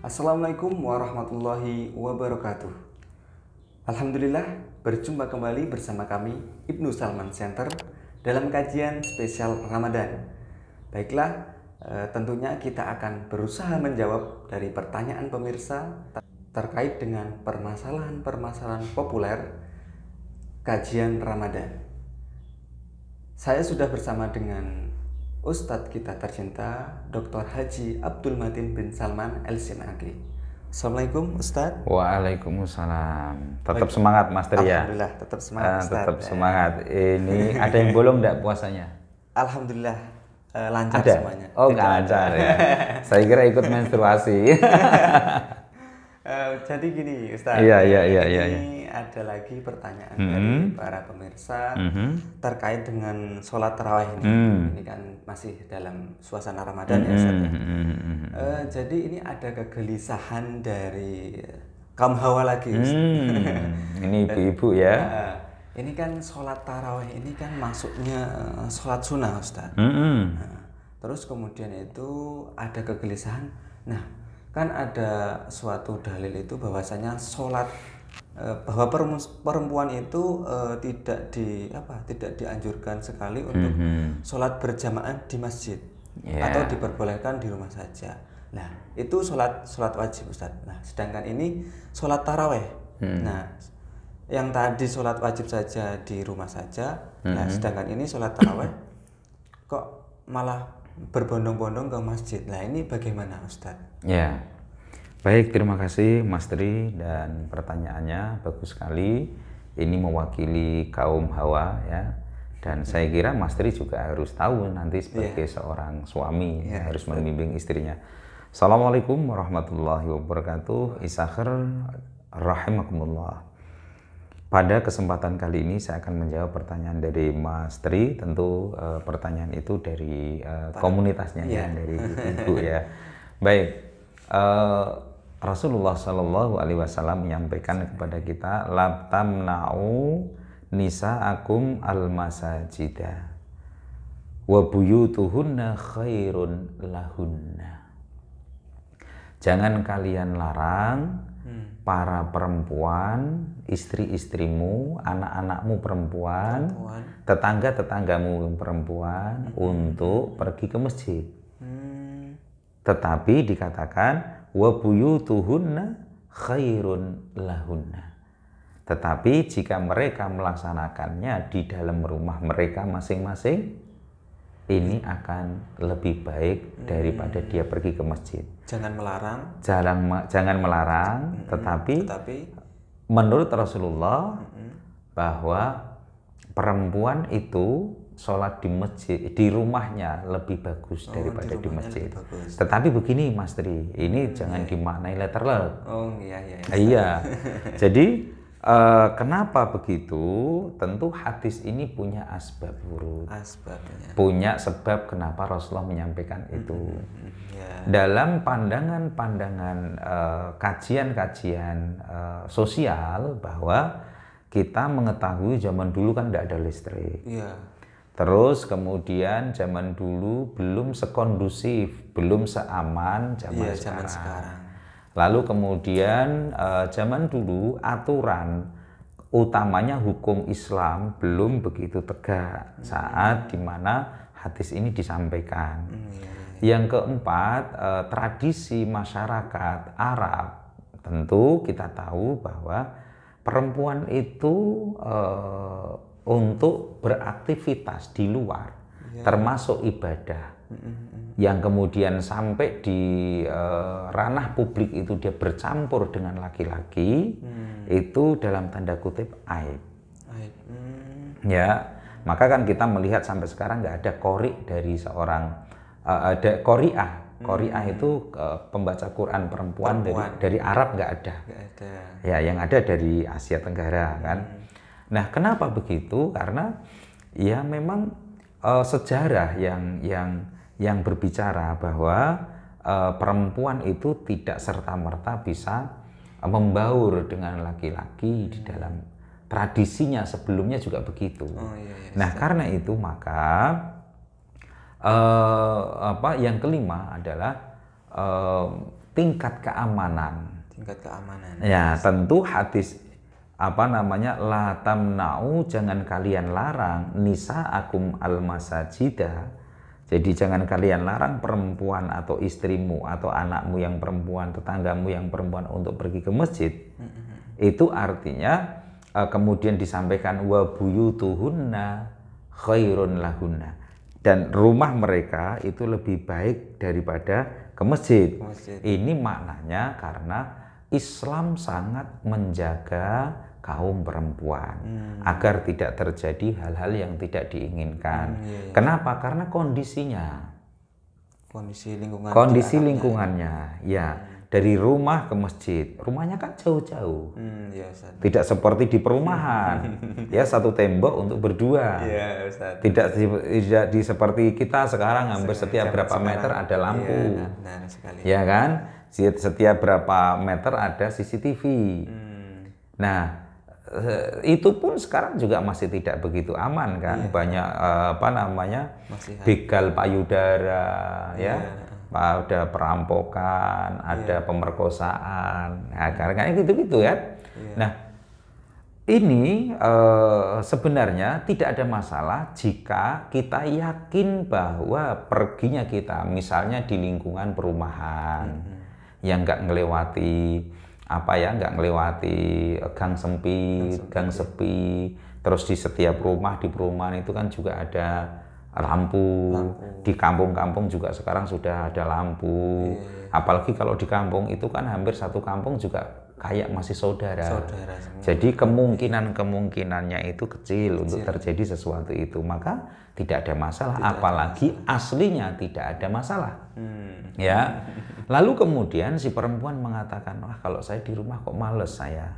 Assalamualaikum warahmatullahi wabarakatuh. Alhamdulillah, berjumpa kembali bersama kami Ibnu Salman Center dalam kajian spesial Ramadan. Baiklah, tentunya kita akan berusaha menjawab dari pertanyaan pemirsa terkait dengan permasalahan-permasalahan populer kajian Ramadan. Saya sudah bersama dengan Ustadz kita tercinta, Dr. Haji Abdul Matin bin Salman LCMAG. Assalamualaikum Ustadz. Waalaikumsalam. Tetap semangat Mas Tri ya. Alhamdulillah, tetap semangat Ustadz. Tetap semangat. Ini ada yang bolong enggak puasanya? Alhamdulillah lancar Ada? semuanya. Oh nggak lancar ya. Saya kira ikut menstruasi. Jadi gini Ustadz. Iya. Ini ada lagi pertanyaan dari para pemirsa terkait dengan sholat tarawih ini. Ini kan masih dalam suasana Ramadan ya Ustadz. Jadi ini ada kegelisahan dari kaum hawa lagi Ustadz. Ini ibu-ibu ya. Ini kan sholat tarawih ini kan masuknya sholat sunnah Ustadz. Terus kemudian itu ada kegelisahan. Nah, kan ada suatu dalil itu bahwasanya sholat bahwa perempuan itu tidak dianjurkan sekali untuk sholat berjamaah di masjid atau diperbolehkan di rumah saja. Nah, itu sholat wajib Ustadz. Nah, sedangkan ini sholat taraweh. Nah, yang tadi sholat wajib saja di rumah saja. Nah, sedangkan ini sholat taraweh kok malah berbondong-bondong ke masjid. Nah, ini bagaimana Ustadz? Ya. Baik, terima kasih Mas Tri, dan pertanyaannya bagus sekali. Ini mewakili kaum hawa ya. Dan saya kira Mas Tri juga harus tahu nanti sebagai seorang suami harus membimbing istrinya. Assalamualaikum warahmatullahi wabarakatuh. Isakhir rahimakumullah. Pada kesempatan kali ini saya akan menjawab pertanyaan dari Mas Tri. Tentu pertanyaan itu dari komunitasnya dari ibu ya. Baik. Rasulullah Shallallahu Alaihi Wasallam menyampaikan kepada kita, la tamna'u nisa'akum al-masajida wa buyutuhunna khairun lahunna. Jangan kalian larang para perempuan, istri-istrimu, anak-anakmu perempuan, tetangga-tetanggamu perempuan untuk pergi ke masjid. Tetapi dikatakan wa buyutuhunna khairun lahunna. Tetapi jika mereka melaksanakannya di dalam rumah mereka masing-masing, ini akan lebih baik daripada dia pergi ke masjid. Jangan melarang. Jangan melarang, tetapi menurut Rasulullah bahwa perempuan itu sholat di masjid, di rumahnya lebih bagus daripada di masjid. Tetapi begini Mas Tri, ini jangan dimaknai letterlek. Iya. Jadi kenapa begitu? Tentu hadis ini punya asbab wurud. Punya sebab kenapa Rasulullah menyampaikan itu. Dalam pandangan-pandangan kajian-kajian sosial, bahwa kita mengetahui zaman dulu kan tidak ada listrik. Terus kemudian zaman dulu belum sekondusif, belum seaman zaman sekarang. Lalu kemudian zaman dulu aturan utamanya hukum Islam belum begitu tegak saat dimana hadis ini disampaikan. Yang keempat, tradisi masyarakat Arab, tentu kita tahu bahwa perempuan itu untuk beraktivitas di luar, termasuk ibadah, yang kemudian sampai di ranah publik itu dia bercampur dengan laki-laki, itu dalam tanda kutip aib. Ya, maka kan kita melihat sampai sekarang nggak ada qori dari seorang, ada qori'ah. Qori'ah itu pembaca Quran perempuan. Dari Arab nggak ada. Ya, yang ada dari Asia Tenggara kan. Nah, kenapa begitu? Karena ya memang sejarah yang berbicara bahwa perempuan itu tidak serta-merta bisa membaur dengan laki-laki di dalam tradisinya, sebelumnya juga begitu. Nah, karena itu maka yang kelima adalah tingkat keamanan. Tingkat keamanan. Ya, tentu hadis la tamna'u, jangan kalian larang nisa'akum al-masajida. Jadi jangan kalian larang perempuan atau istrimu atau anakmu yang perempuan, tetanggamu yang perempuan untuk pergi ke masjid. Itu artinya kemudian disampaikan wa buyutuhunna khairun lahunna. Dan rumah mereka itu lebih baik daripada ke masjid. Ini maknanya karena Islam sangat menjaga kaum perempuan agar tidak terjadi hal-hal yang tidak diinginkan. Kenapa? Karena kondisinya. Kondisi lingkungannya. Ya, dari rumah ke masjid. Rumahnya kan jauh-jauh. Tidak seperti di perumahan. Ya, satu tembok untuk berdua. Tidak seperti kita sekarang hampir setiap berapa meter ada lampu. Ya kan? Setiap berapa meter ada CCTV. Nah, itu pun sekarang juga masih tidak begitu aman kan. Banyak begal payudara, ya. Ada perampokan, ada pemerkosaan. Nah, karena gitu-gitu ya. Nah, ini sebenarnya tidak ada masalah jika kita yakin bahwa perginya kita misalnya di lingkungan perumahan yang nggak ngelewati nggak ngelewati gang sempit, gang sepi. Terus di setiap rumah di perumahan itu kan juga ada lampu. Di kampung-kampung juga sekarang sudah ada lampu. Apalagi kalau di kampung itu kan hampir satu kampung juga kayak masih saudara. Jadi kemungkinannya itu kecil untuk terjadi sesuatu itu. Maka tidak ada masalah. Apalagi aslinya tidak ada masalah. Ya. Lalu kemudian si perempuan mengatakan, wah kalau saya di rumah kok males saya.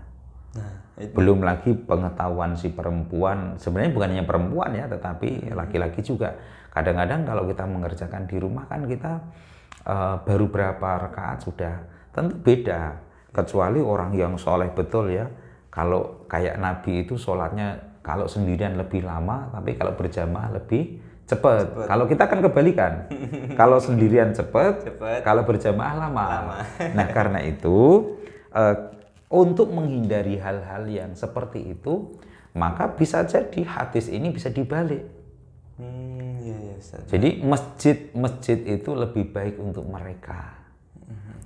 Belum lagi pengetahuan si perempuan, sebenarnya bukan hanya perempuan ya, tetapi laki-laki juga. Kadang-kadang kalau kita mengerjakan di rumah kan kita baru berapa rakaat sudah, tentu beda. Kecuali orang yang soleh betul ya. Kalau kayak Nabi itu sholatnya kalau sendirian lebih lama, tapi kalau berjamaah lebih cepat. Kalau kita kan kebalikan. Kalau sendirian cepat, kalau berjamaah lama. Nah, karena itu untuk menghindari hal-hal yang seperti itu, maka bisa jadi hadis ini bisa dibalik. Jadi masjid itu lebih baik untuk mereka.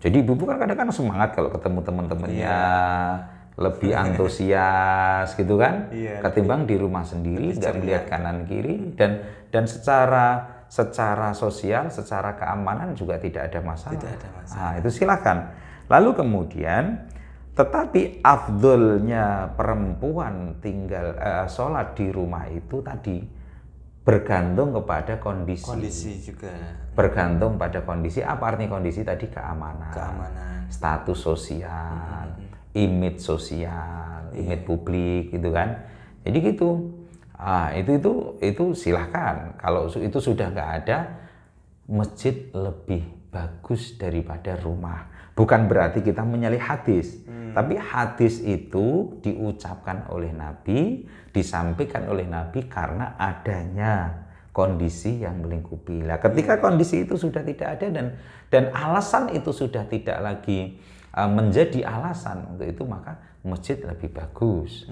Jadi ibu kan kadang-kadang semangat kalau ketemu teman-temannya, lebih antusias gitu kan, ketimbang di rumah sendiri nggak melihat kanan kiri dan secara sosial, secara keamanan juga tidak ada masalah. Nah, itu silakan. Lalu kemudian, tetapi afdolnya perempuan tinggal sholat di rumah itu tadi bergantung kepada kondisi juga. Bergantung pada kondisi. Apa artinya kondisi tadi? Keamanan. Status sosial. Image sosial, image publik gitu kan. Jadi gitu. Itu silahkan. Kalau itu sudah nggak ada, masjid lebih bagus daripada rumah. Bukan berarti kita menyalih hadis, tapi hadis itu diucapkan oleh Nabi, disampaikan oleh Nabi karena adanya kondisi yang melingkupi. Nah, ketika kondisi itu sudah tidak ada dan alasan itu sudah tidak lagi menjadi alasan untuk itu, maka masjid lebih bagus.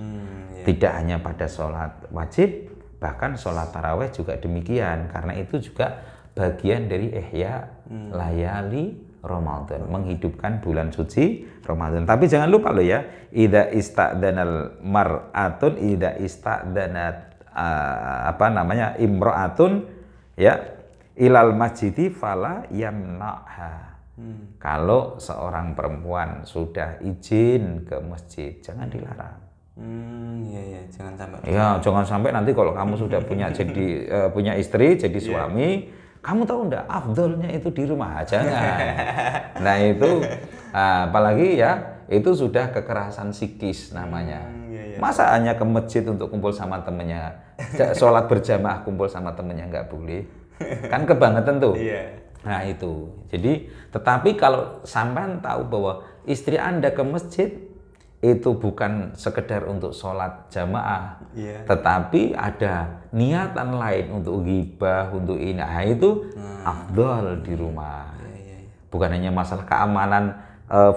Tidak hanya pada sholat wajib, bahkan sholat taraweh juga demikian, karena itu juga bagian dari ihya layali Ramadan, menghidupkan bulan suci Ramadan. Tapi jangan lupa loh ya, idza ista'danal mar'atun, idza ista'danat imra'atun ya ilal masjidi fala yamna'ha. Kalau seorang perempuan sudah izin ke masjid, jangan dilarang. Jangan sampai. Ya, jangan sampai nanti kalau kamu sudah punya istri, jadi suami, kamu tahu enggak afdolnya itu di rumah aja. Nah itu apalagi ya, itu sudah kekerasan psikis namanya. Masa hanya ke masjid untuk kumpul sama temennya, sholat berjamaah kumpul sama temennya nggak boleh, kan kebangetan tuh. Nah itu, jadi tetapi kalau sampean tahu bahwa istri Anda ke masjid itu bukan sekedar untuk sholat jamaah, tetapi ada niatan lain untuk ghibah, untuk ini, nah itu afdol di rumah. bukan hanya masalah keamanan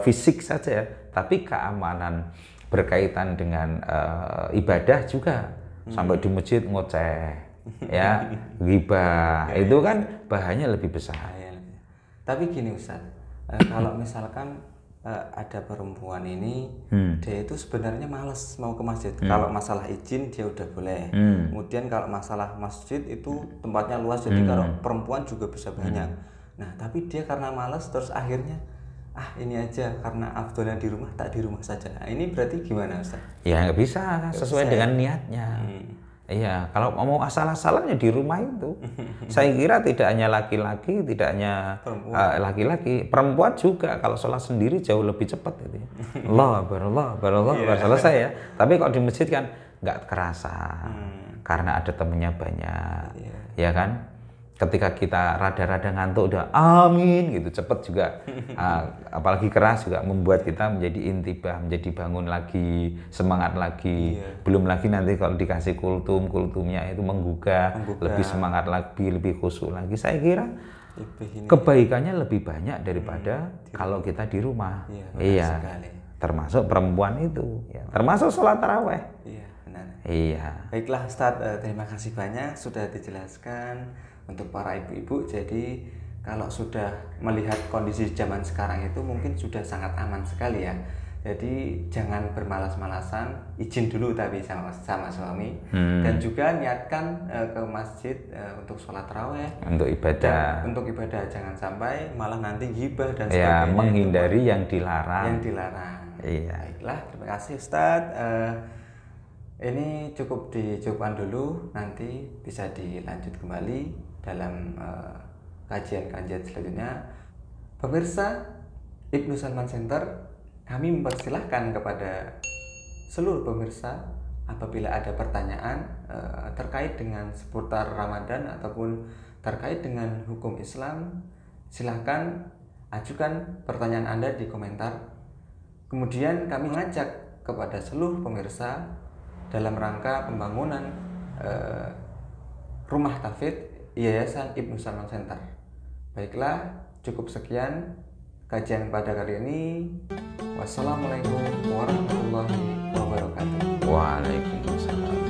fisik saja, tapi keamanan berkaitan dengan ibadah juga. Sampai di masjid ngoceh, ya, ghibah, itu kan bahayanya lebih besar. Tapi gini Ustaz, kalau misalkan ada perempuan ini, dia itu sebenarnya males mau ke masjid. Kalau masalah izin dia udah boleh. Kemudian kalau masalah masjid itu tempatnya luas, jadi kalau perempuan juga bisa banyak. Nah, tapi dia karena males terus akhirnya ini aja karena afdolnya di rumah, tak di rumah saja. Nah, ini berarti gimana Ustaz? Ya nggak bisa, sesuai dengan niatnya. Iya, kalau mau asal-asalannya di rumah itu, saya kira tidak hanya laki-laki, tidak hanya laki-laki, perempuan juga kalau sholat sendiri jauh lebih cepat itu. Allah selesai ya. Tapi kalau di masjid kan nggak kerasa, karena ada temennya banyak, ya kan? Ketika kita rada-rada ngantuk udah amin gitu, cepet juga. Apalagi keras juga membuat kita menjadi intibah, menjadi bangun lagi, semangat lagi. Belum lagi nanti kalau dikasih kultumnya itu menggugah, lebih semangat lagi, lebih khusyuk lagi. Saya kira kebaikannya lebih banyak daripada kalau kita di rumah. Iya, termasuk perempuan itu, ya. Termasuk sholat taraweh. Iya, benar. Iya. Baiklah Ustadz, terima kasih banyak sudah dijelaskan untuk para ibu-ibu. Jadi kalau sudah melihat kondisi zaman sekarang itu mungkin sudah sangat aman sekali ya. Jadi jangan bermalas-malasan, izin dulu tapi sama suami, dan juga niatkan ke masjid untuk sholat taraweh, untuk ibadah. Untuk ibadah, jangan sampai malah nanti ghibah dan sebagainya. Ya, menghindari yang dilarang. Yang dilarang. Iya. Baiklah, terima kasih Ustadz. Ini cukup dijawabkan dulu, nanti bisa dilanjut kembali dalam kajian-kajian selanjutnya. Pemirsa Ibnu Salman Center, kami mempersilahkan kepada seluruh pemirsa apabila ada pertanyaan terkait dengan seputar Ramadan ataupun terkait dengan hukum Islam, silahkan ajukan pertanyaan Anda di komentar. Kemudian kami mengajak kepada seluruh pemirsa dalam rangka pembangunan rumah tahfidz Yayasan Ibnu Salman Center. Baiklah, cukup sekian kajian pada kali ini. Wassalamualaikum warahmatullahi wabarakatuh. Waalaikumsalam.